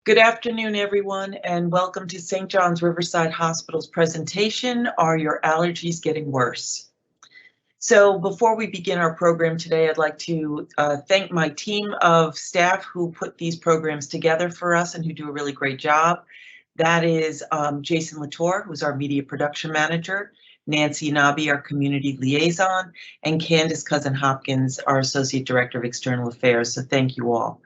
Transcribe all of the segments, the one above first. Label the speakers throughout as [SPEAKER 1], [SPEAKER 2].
[SPEAKER 1] Good afternoon, everyone, and welcome to St. John's Riverside Hospital's presentation, Are Your Allergies Getting Worse? So before we begin our program today, I'd like to thank my team of staff who put these programs together for us and who do a really great job. That is Jason Latour, who's our media production manager, Nancy Nabi, our community liaison, and Candace Cousin-Hopkins, our associate director of external affairs. So thank you all.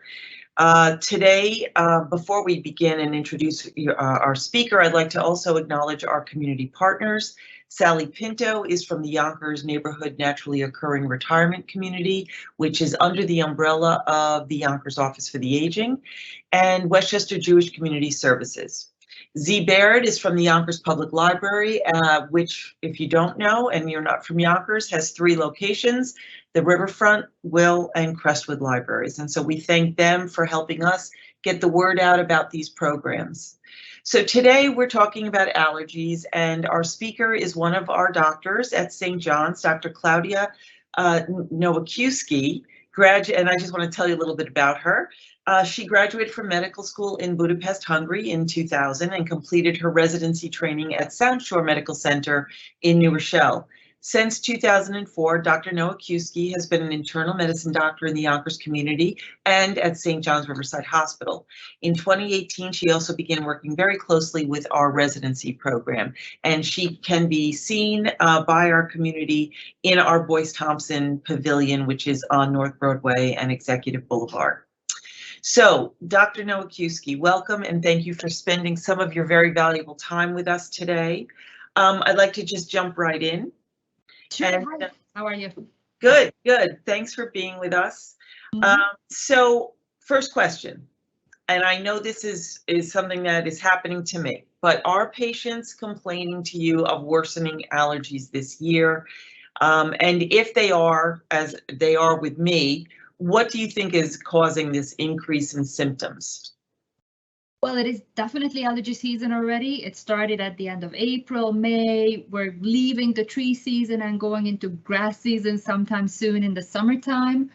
[SPEAKER 1] Today, before we begin and introduce our speaker, I'd like to also acknowledge our community partners. Sally Pinto is from the Yonkers Neighborhood Naturally Occurring Retirement Community, which is under the umbrella of the Yonkers Office for the Aging, and Westchester Jewish Community Services. Z. Baird is from the Yonkers Public Library, which, if you don't know and you're not from Yonkers, has 3 locations, the Riverfront, Will, and Crestwood Libraries. And so we thank them for helping us get the word out about these programs. So today we're talking about allergies, and our speaker is one of our doctors at St. John's, Dr. Klaudia Nowakiwskyj, and I just want to tell you a little bit about her. She graduated from medical school in Budapest, Hungary in 2000 and completed her residency training at South Shore Medical Center in New Rochelle. Since 2004, Dr. Nowakiwskyj has been an internal medicine doctor in the Yonkers community and at St. John's Riverside Hospital. In 2018, she also began working very closely with our residency program, and she can be seen by our community in our Boyce Thompson Pavilion, which is on North Broadway and Executive Boulevard. So, Dr. Nowakiwskyj, welcome, and thank you for spending some of your very valuable time with us today. I'd like to just jump right in.
[SPEAKER 2] Sure. Hi. How are you?
[SPEAKER 1] Good, good. Thanks for being with us. So, first question, and I know this is something that is happening to me, but are patients complaining to you of worsening allergies this year? And if they are, as they are with me, what do you think is causing this increase in symptoms?
[SPEAKER 2] Well, it is definitely allergy season already. It started at the end of April, May. We're leaving the tree season and going into grass season sometime soon in the summertime.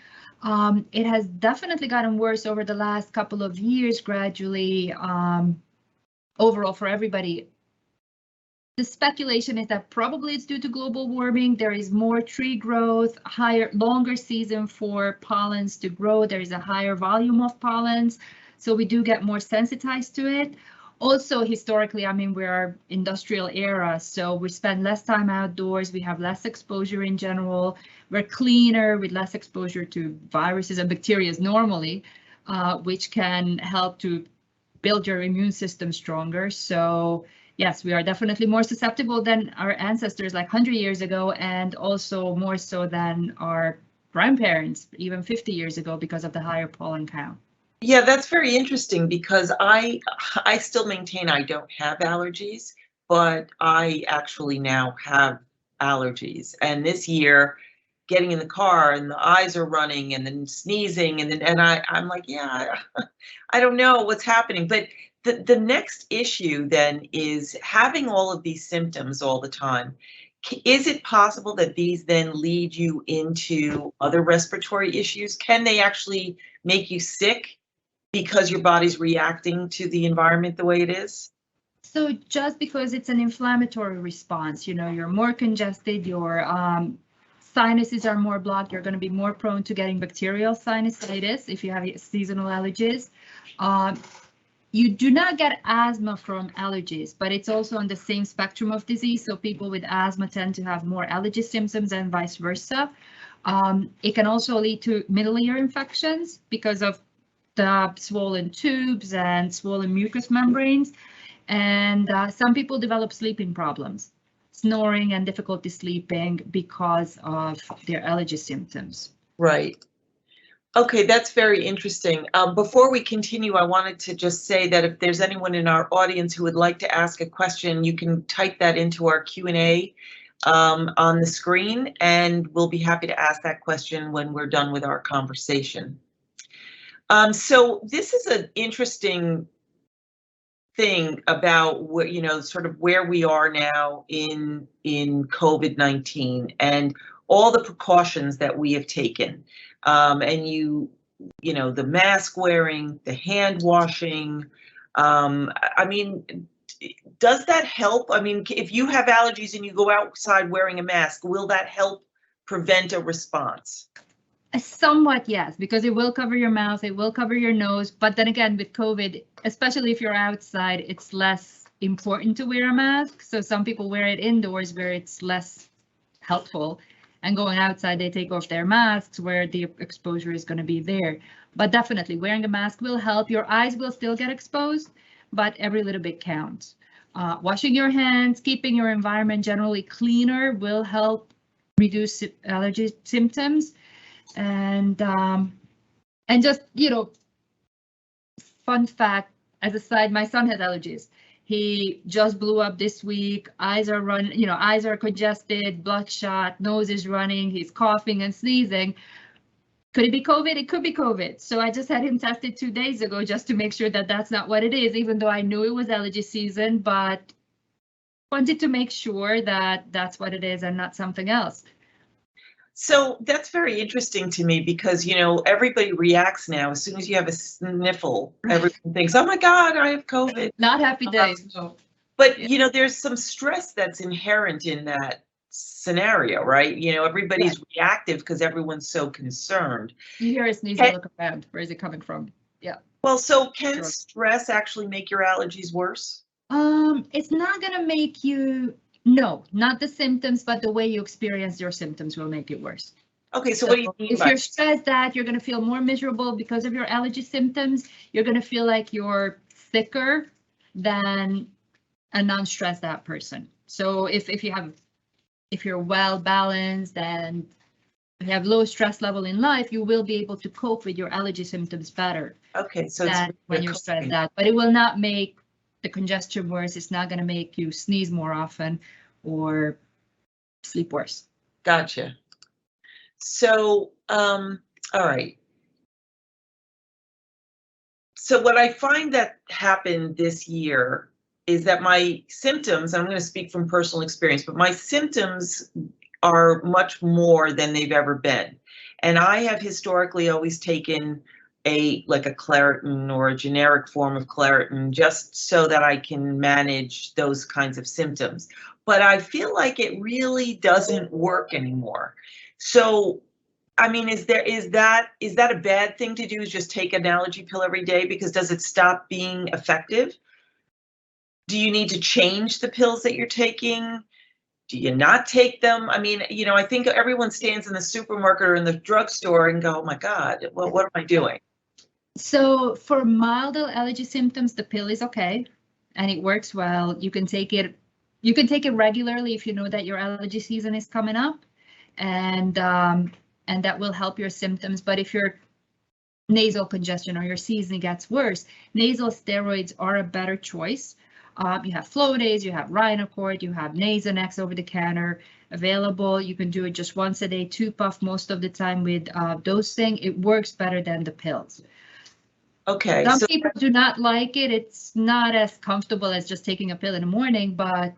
[SPEAKER 2] It has definitely gotten worse over the last couple of years gradually, overall for everybody. The speculation is that probably it's due to global warming. There is more tree growth, longer season for pollens to grow. There is a higher volume of pollens. So we do get more sensitized to it. Also, historically, I mean, we're industrial era, so we spend less time outdoors. We have less exposure in general. We're cleaner with less exposure to viruses and bacteria normally, which can help to build your immune system stronger. So yes, we are definitely more susceptible than our ancestors like 100 years ago, and also more so than our grandparents, even 50 years ago, because of the higher pollen count.
[SPEAKER 1] Yeah, that's very interesting because I still maintain I don't have allergies, but I actually now have allergies. And this year, getting in the car and the eyes are running and then sneezing and I'm like, yeah, I don't know what's happening. But the next issue then is having all of these symptoms all the time. Is it possible that these then lead you into other respiratory issues? Can they actually make you sick because your body's reacting to the environment the way it is?
[SPEAKER 2] So just because it's an inflammatory response, you know, you're more congested, your sinuses are more blocked, you're going to be more prone to getting bacterial sinusitis if you have seasonal allergies. You do not get asthma from allergies, but it's also on the same spectrum of disease. So people with asthma tend to have more allergy symptoms and vice versa. It can also lead to middle ear infections because of the swollen tubes and swollen mucous membranes. And some people develop sleeping problems, snoring and difficulty sleeping because of their allergy symptoms.
[SPEAKER 1] Right. Okay, that's very interesting. Before we continue, I wanted to just say that if there's anyone in our audience who would like to ask a question, you can type that into our Q&A on the screen, and we'll be happy to ask that question when we're done with our conversation. So this is an interesting thing about what, you know, sort of where we are now in COVID-19 and all the precautions that we have taken. And you know, the mask wearing, the hand washing, I mean, does that help? I mean, if you have allergies and you go outside wearing a mask, will that help prevent a response?
[SPEAKER 2] Somewhat, yes, because it will cover your mouth, it will cover your nose. But then again, with COVID, especially if you're outside, it's less important to wear a mask. So some people wear it indoors where it's less helpful. And going outside, they take off their masks where the exposure is going to be there. But definitely wearing a mask will help. Your eyes will still get exposed, but every little bit counts. Washing your hands, keeping your environment generally cleaner will help reduce allergy symptoms. And just, fun fact, as a side, my son has allergies. He just blew up this week. Eyes are running, eyes are congested, bloodshot, nose is running, he's coughing and sneezing. Could it be COVID? It could be COVID. So I just had him tested 2 days ago just to make sure that that's not what it is, even though I knew it was allergy season, but wanted to make sure that that's what it is and not something else.
[SPEAKER 1] So that's very interesting to me because, everybody reacts now. As soon as you have a sniffle, everyone thinks, oh my God, I have COVID.
[SPEAKER 2] Not happy days, no.
[SPEAKER 1] But, there's some stress that's inherent in that scenario, right? Everybody's reactive because everyone's so concerned.
[SPEAKER 2] You hear a sneeze and look around. Where is it coming from? Yeah.
[SPEAKER 1] Well, so can stress actually make your allergies worse?
[SPEAKER 2] It's not going to make you... No, not the symptoms, but the way you experience your symptoms will make it worse.
[SPEAKER 1] Okay, so what do you mean
[SPEAKER 2] if you're stressed that you're going to feel more miserable because of your allergy symptoms, you're going to feel like you're sicker than a non-stressed out person. So if you're well balanced and you have low stress level in life, you will be able to cope with your allergy symptoms better.
[SPEAKER 1] Okay, so
[SPEAKER 2] than when you're stressed out, but it will not make the congestion worse. It's not going to make you sneeze more often or sleep worse.
[SPEAKER 1] Gotcha. So, all right. So what I find that happened this year is that my symptoms, I'm going to speak from personal experience, but my symptoms are much more than they've ever been. And I have historically always taken like a Claritin or a generic form of Claritin just so that I can manage those kinds of symptoms. But I feel like it really doesn't work anymore. So, I mean, is that a bad thing to do, is just take an allergy pill every day? Because does it stop being effective? Do you need to change the pills that you're taking? Do you not take them? I mean, I think everyone stands in the supermarket or in the drugstore and go, oh my God, well, what am I doing?
[SPEAKER 2] So for milder allergy symptoms, the pill is okay, and it works well. You can take it regularly if you know that your allergy season is coming up, and that will help your symptoms. But if your nasal congestion or your season gets worse, nasal steroids are a better choice. You have Flonase, you have Rhinocort, you have Nasonex over the counter available. You can do it just once a day, 2 puffs most of the time with dosing. It works better than the pills.
[SPEAKER 1] Okay.
[SPEAKER 2] Some people do not like it. It's not as comfortable as just taking a pill in the morning, but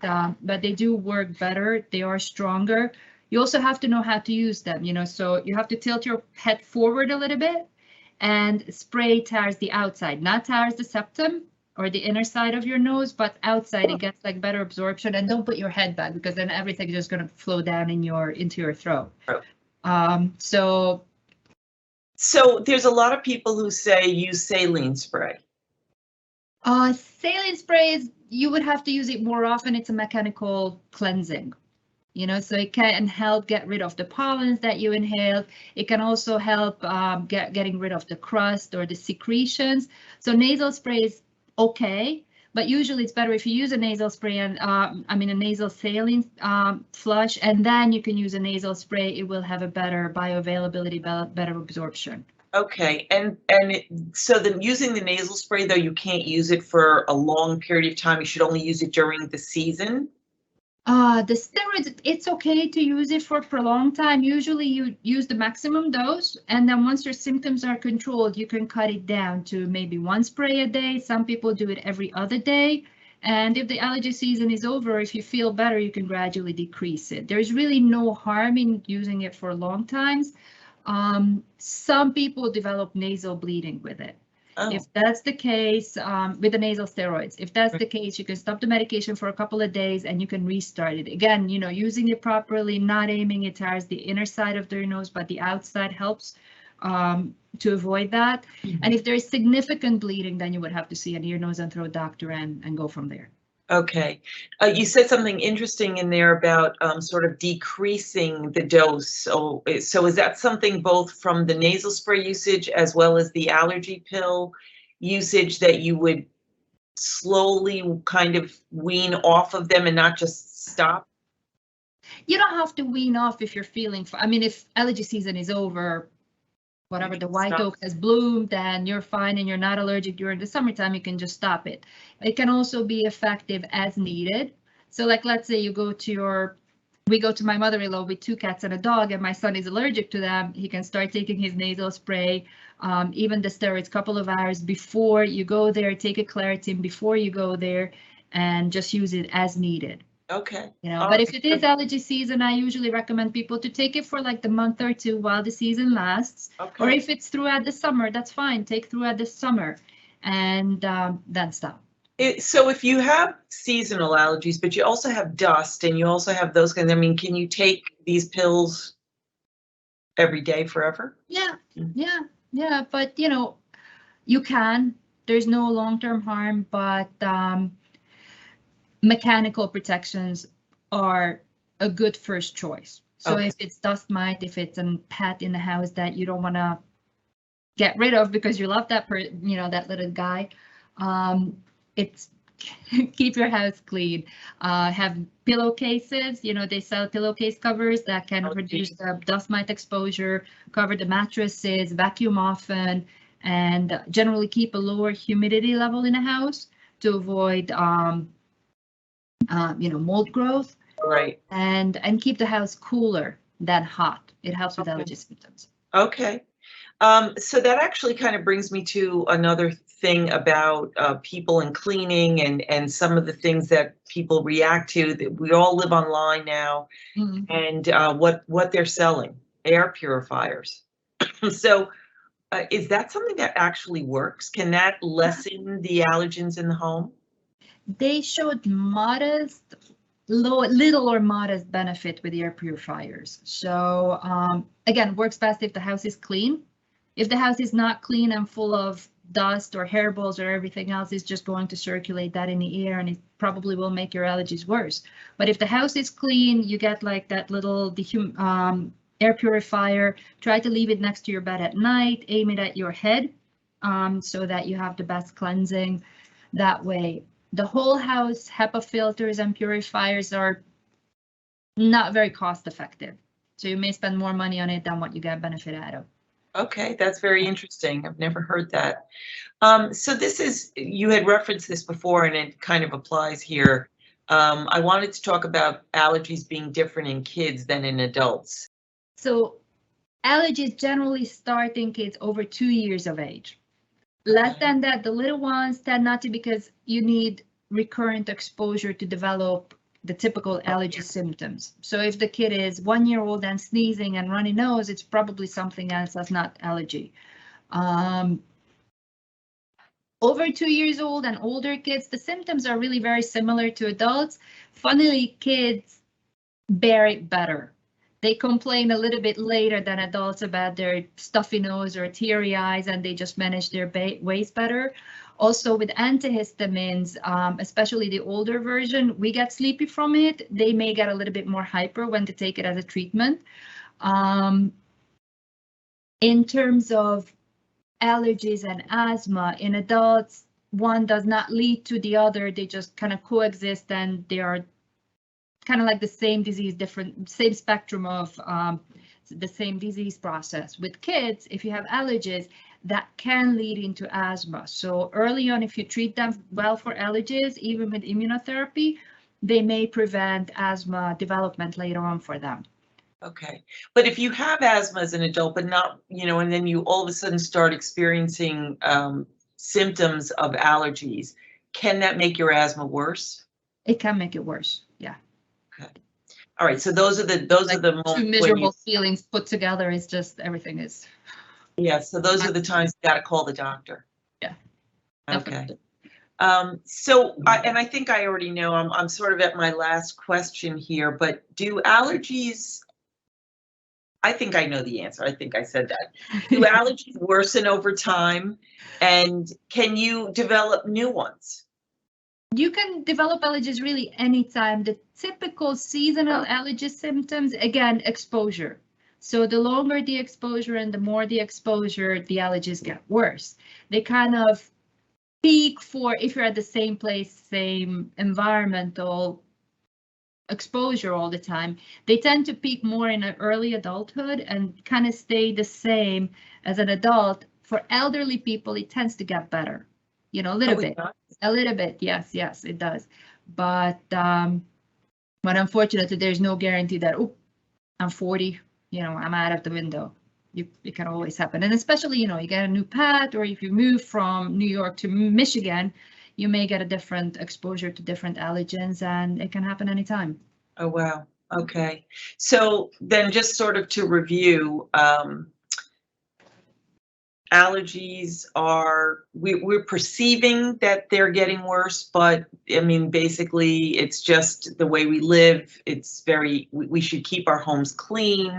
[SPEAKER 2] they do work better. They are stronger. You also have to know how to use them, so you have to tilt your head forward a little bit and spray towards the outside, not towards the septum or the inner side of your nose, but outside. It gets like better absorption. And don't put your head back, because then everything is just going to flow down into your throat.
[SPEAKER 1] So there's a lot of people who say use saline spray.
[SPEAKER 2] Saline spray you would have to use it more often. It's a mechanical cleansing, so it can help get rid of the pollens that you inhale. It can also help getting rid of the crust or the secretions. So nasal spray is okay, but usually it's better if you use a nasal spray and a nasal saline flush, and then you can use a nasal spray. It will have a better bioavailability, better absorption.
[SPEAKER 1] Okay, so then using the nasal spray, though, you can't use it for a long period of time. You should only use it during the season.
[SPEAKER 2] The steroids, it's okay to use it for a prolonged time. Usually you use the maximum dose, and then once your symptoms are controlled, you can cut it down to maybe 1 spray a day. Some people do it every other day. And if the allergy season is over, if you feel better, you can gradually decrease it. There's really no harm in using it for long times. Some people develop nasal bleeding with it.
[SPEAKER 1] Oh.
[SPEAKER 2] If that's the case, with the nasal steroids, if that's the case, you can stop the medication for a couple of days and you can restart it. Again, you know, using it properly, not aiming it towards the inner side of their nose, but the outside helps to avoid that. And if there's significant bleeding, then you would have to see an ear, nose, and throat doctor and go from there.
[SPEAKER 1] Okay. You said something interesting in there about sort of decreasing the dose. So is that something both from the nasal spray usage as well as the allergy pill usage that you would slowly kind of wean off of them and not just stop?
[SPEAKER 2] You don't have to wean off if you're feeling, I mean, if allergy season is over, whatever, the white oak has bloomed and you're fine and you're not allergic during the summertime, you can just stop it. It can also be effective as needed. So like, let's say you go to we go to my mother-in-law with 2 cats and a dog, and my son is allergic to them. He can start taking his nasal spray, even the steroids, a couple of hours before you go there, take a Claritin before you go there, and just use it as needed.
[SPEAKER 1] Okay.
[SPEAKER 2] You know, but if it is allergy season, I usually recommend people to take it for like the month or 2 while the season lasts.
[SPEAKER 1] Okay.
[SPEAKER 2] Or if it's throughout the summer, that's fine. Take throughout the summer and then stop.
[SPEAKER 1] So if you have seasonal allergies, but you also have dust and you also have those kinds, I mean, can you take these pills every day forever?
[SPEAKER 2] Yeah, yeah. But, you know, you can. There's no long-term harm, but mechanical protections are a good first choice. So if it's dust mite, if it's a pet in the house that you don't want to get rid of because you love that, you know, that little guy, it's keep your house clean. Have pillowcases. You know, they sell pillowcase covers that can reduce the dust mite exposure. Cover the mattresses. Vacuum often, and generally keep a lower humidity level in the house to avoid you know, mold growth,
[SPEAKER 1] right?
[SPEAKER 2] And keep the house cooler than hot. It helps with allergy symptoms.
[SPEAKER 1] Okay. So that actually kind of brings me to another thing about people and cleaning and some of the things that people react to. That we all live online now, and what they're selling, air purifiers. So is that something that actually works? Can that lessen the allergens in the home?
[SPEAKER 2] They showed modest, little or modest benefit with air purifiers. So again, works best if the house is clean. If the house is not clean and full of dust or hairballs or everything else, is just going to circulate that in the air, and it probably will make your allergies worse. But if the house is clean, you get like that little air purifier. Try to leave it next to your bed at night. Aim it at your head so that you have the best cleansing that way. The whole house HEPA filters and purifiers are not very cost effective. So you may spend more money on it than what you get benefit out of.
[SPEAKER 1] Okay, that's very interesting. I've never heard that. So this is, you had referenced this before and it kind of applies here. I wanted to talk about allergies being different in kids than in adults.
[SPEAKER 2] So allergies generally start in kids over 2 years of age. Less than that, the little ones tend not to, because you need recurrent exposure to develop the typical allergy symptoms. So if the kid is 1 year old and sneezing and runny nose, it's probably something else that's not allergy. Over 2 years old and older kids, the symptoms are really very similar to adults. Funnily, kids bear it better. They complain a little bit later than adults about their stuffy nose or teary eyes, and they just manage their ways better. Also with antihistamines, especially the older version, we get sleepy from it. They may get a little bit more hyper when they take it as a treatment. In terms of allergies and asthma, in adults, one does not lead to the other. They just kind of coexist, and they are kind of like the same disease, same spectrum of the same disease process. With kids, if you have allergies, that can lead into asthma. So early on, if you treat them well for allergies, even with immunotherapy, they may prevent asthma development later on for them.
[SPEAKER 1] Okay, but if you have asthma as an adult, but not, you know, and then you all of a sudden start experiencing symptoms of allergies, can that make your asthma worse?
[SPEAKER 2] It can make it worse, yeah.
[SPEAKER 1] Okay. All right, so those are the moments.
[SPEAKER 2] Two miserable feelings put together. Is just everything is.
[SPEAKER 1] Yeah, so those are the times you got to call the doctor.
[SPEAKER 2] Yeah.
[SPEAKER 1] Okay. And I think I already know, I'm sort of at my last question here, but do allergies, I think I know the answer. I think I said that. Do allergies worsen over time? And can you develop new ones?
[SPEAKER 2] You can develop allergies really anytime. The typical seasonal allergy symptoms, again, exposure. So the longer the exposure and the more the exposure, the allergies get worse. They kind of peak for if you're at the same place, same environmental exposure all the time. They tend to peak more in early adulthood and kind of stay the same as an adult. For elderly people, it tends to get better, you know, a little bit. A little bit, yes, it does. But unfortunately, there's no guarantee that, oh, I'm 40, you know, I'm out of the window. It can always happen. And especially, you know, you get a new pet, or if you move from New York to Michigan, you may get a different exposure to different allergens, and it can happen anytime.
[SPEAKER 1] Oh, wow. Okay. So then just sort of to review, allergies are, we're perceiving that they're getting worse, but I mean, basically it's just the way we live. It's we should keep our homes clean.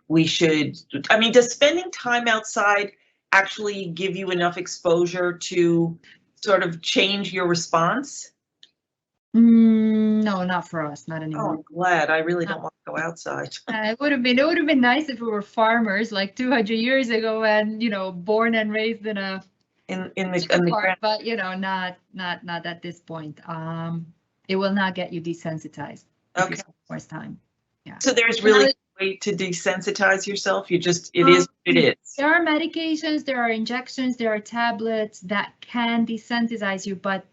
[SPEAKER 1] We should, I mean, does spending time outside actually give you enough exposure to sort of change your response?
[SPEAKER 2] No, not for us, not anymore.
[SPEAKER 1] Oh, I'm glad. I really don't want to go outside.
[SPEAKER 2] It would have been nice if we were farmers like 200 years ago, and you know, born and raised in the park, but you know, not at this point. It will not get you desensitized.
[SPEAKER 1] Okay.
[SPEAKER 2] First time. Yeah.
[SPEAKER 1] So there's really no way to desensitize yourself. You just, it is what it is.
[SPEAKER 2] There are medications, there are injections, there are tablets that can desensitize you, but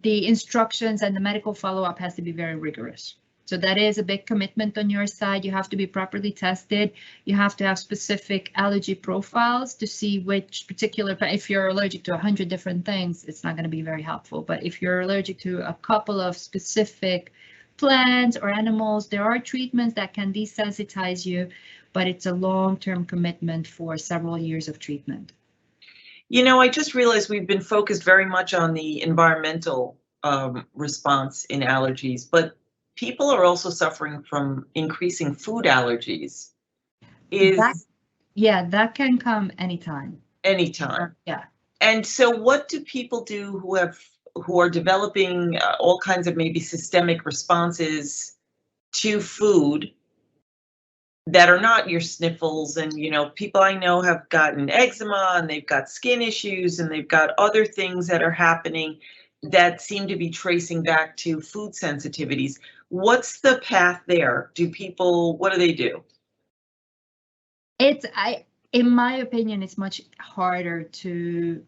[SPEAKER 2] the instructions and the medical follow-up has to be very rigorous. So that is a big commitment on your side. You have to be properly tested. You have to have specific allergy profiles to see which particular, if you're allergic to 100 different things, it's not going to be very helpful. But if you're allergic to a couple of specific plants or animals, there are treatments that can desensitize you, but it's a long-term commitment for several years of treatment.
[SPEAKER 1] You know, I just realized we've been focused very much on the environmental response in allergies, but people are also suffering from increasing food allergies.
[SPEAKER 2] That can come anytime.
[SPEAKER 1] Anytime.
[SPEAKER 2] Yeah.
[SPEAKER 1] And so what do people do who are developing all kinds of maybe systemic responses to food that are not your sniffles? And, you know, people I know have gotten eczema, and they've got skin issues, and they've got other things that are happening that seem to be tracing back to food sensitivities. What's the path there? What do they do?
[SPEAKER 2] In my opinion, it's much harder to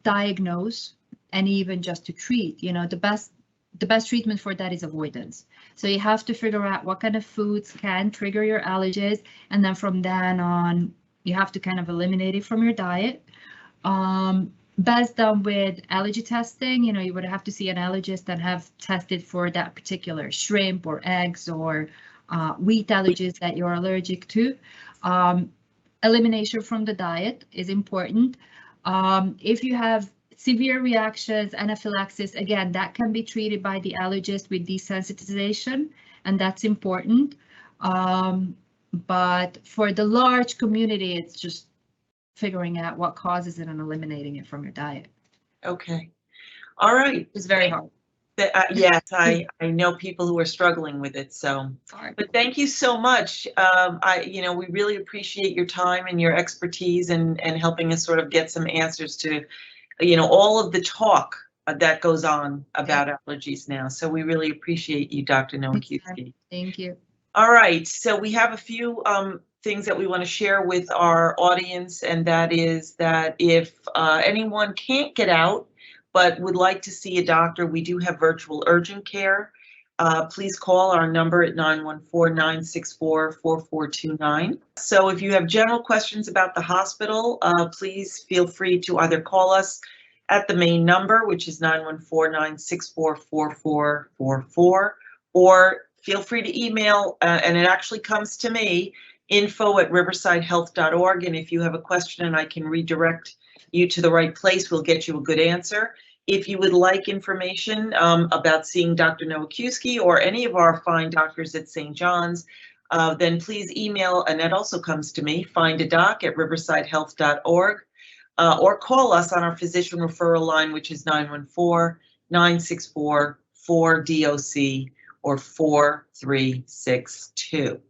[SPEAKER 2] diagnose and even just to treat. You know, the best treatment for that is avoidance. So you have to figure out what kind of foods can trigger your allergies, and then from then on, you have to kind of eliminate it from your diet. Best done with allergy testing. You know, you would have to see an allergist that have tested for that particular shrimp or eggs or wheat allergies that you're allergic to. Elimination from the diet is important. If you have severe reactions, anaphylaxis, again, that can be treated by the allergist with desensitization, and that's important. But for the large community, it's just figuring out what causes it and eliminating it from your diet.
[SPEAKER 1] Okay. All right.
[SPEAKER 2] It's very hard.
[SPEAKER 1] Yes, I know people who are struggling with it. So, but thank you so much. We really appreciate your time and your expertise and helping us sort of get some answers to, you know, all of the talk that goes on about allergies now. So we really appreciate you, Dr. Nowakiwskyj.
[SPEAKER 2] Thank you.
[SPEAKER 1] All right. So we have a few things that we want to share with our audience, and that is that if anyone can't get out but would like to see a doctor, we do have virtual urgent care. Please call our number at 914-964-4429. So if you have general questions about the hospital, please feel free to either call us at the main number, which is 914-964-4444, or feel free to email, and it actually comes to me, info@riversidehealth.org, and if you have a question and I can redirect you to the right place, we'll get you a good answer. If you would like information about seeing Dr. Nowakiwskyj or any of our fine doctors at St. John's, then please email, and that also comes to me, findadoc@riversidehealth.org, or call us on our physician referral line, which is 914-964-4DOC or 4362.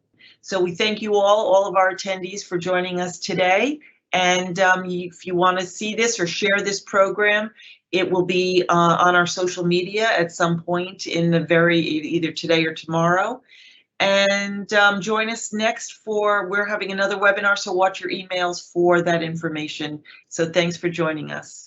[SPEAKER 1] So we thank you all of our attendees for joining us today. And if you want to see this or share this program, it will be on our social media at some point in the either today or tomorrow. And join us next we're having another webinar, so watch your emails for that information. So thanks for joining us.